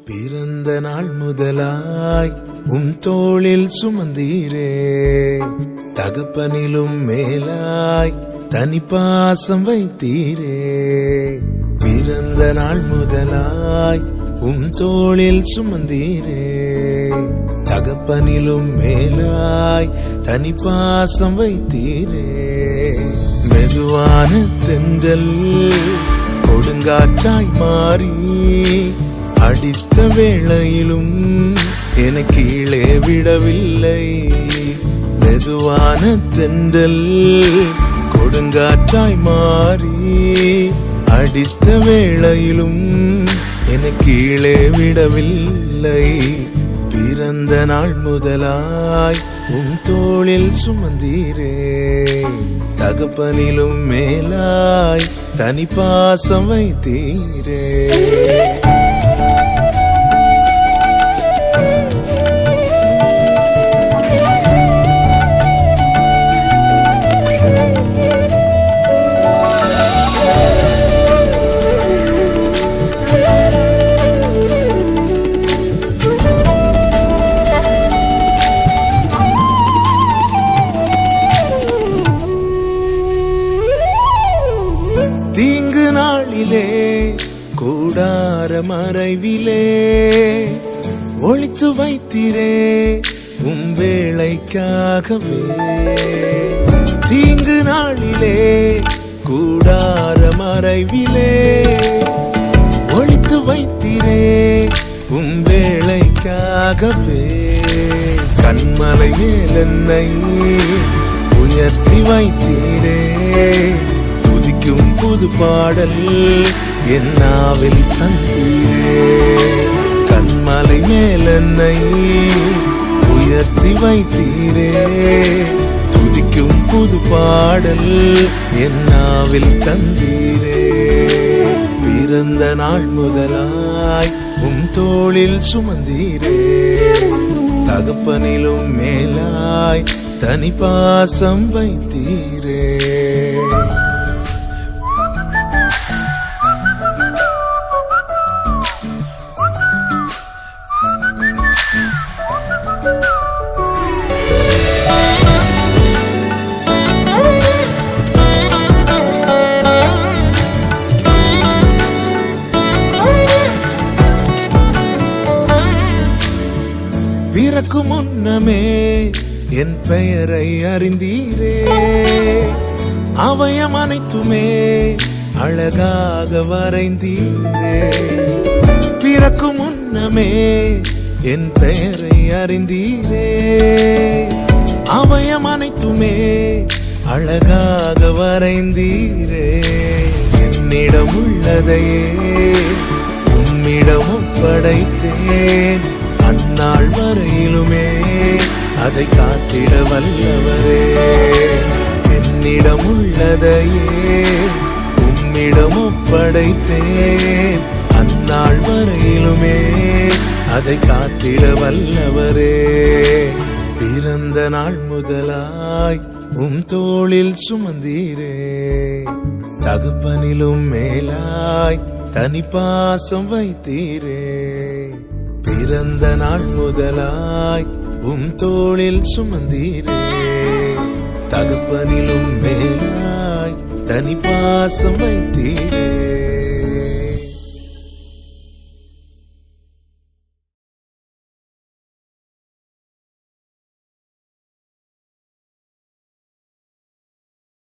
பிறந்த நாள் முதலாய் தோளில் சுமந்தீரே, தகப்பனிலும் மேலாய் தனி பாசம் வைத்தீரே. பிறந்த நாள் முதலாய் தோளில் சுமந்தீரே, தகப்பனிலும் மேலாய் தனி பாசம் வைத்தீரே. மெதுவான தென்றல் கொடுங்காற்றாய் மாறி அடித்த வேளையிலும் என கீழே விடவில்லை. மெதுவான தென்றல் கொடுங்காற்றாய் மாறி அடித்த வேளையிலும் என கீழே விடவில்லை. பிறந்த நாள் முதலாய் தோளில் சுமந்தீரே, தகப்பனிலும் மேலாய் தனி பாசம் வைத்தீரே. தீங்கு நாளிலே கூடார மறைவிலே ஒளித்து வைத்தீரே வேளைக்காகவே. தீங்கு நாளிலே கூடார மறைவிலே ஒளித்து வைத்தீரே வேளைக்காகவே. கண்மலை மேல் என்னை உயர்த்தி வைத்தீரே, துதிக்கும் புது பாடல் என் நாவில் தந்தீரே. கண்மலை மேல் என்னை உயர்த்தி வைத்தீரே, துதிக்கும் புது பாடல் என் நாவில் தந்தீரே. பிறந்த நாள் முதலாய் தோளில் சுமந்தீரே, தகப்பனிலும் மேலாய் தனி பாசம் வைத்தீரே. பிறக்கு முன்னமே என் பெயரை அறிந்தீரே, அவயம் அனைத்துமே அழகாக வரைந்தீரே. பிறக்கு முன்னமே என் பெயரை அறிந்தீரே, அவயம் அனைத்துமே அழகாக வரைந்தீரே. என்னிடம் உள்ளதையே உம்மிடம் ஒப்படைத்தேன், அந்நாள் வரையிலுமே அதை காத்திட வல்லவரே. என்னிடம் உள்ளதையே உம்மிடம் ஒப்படைத்தேன், அந்நாள் வரையிலுமே அதை காத்திட வல்லவரே. பிறந்த நாள் முதலாய் தோளில் சுமந்தீரே, தகப்பனிலும் மேலாய் தனி பாசம் வைத்தீரே. பிறந்த நாள் முதலாய் தோளில் சுமந்தீரே, தகப்பனிலும் மேலாய் தனி பாசம் வைத்தீரே.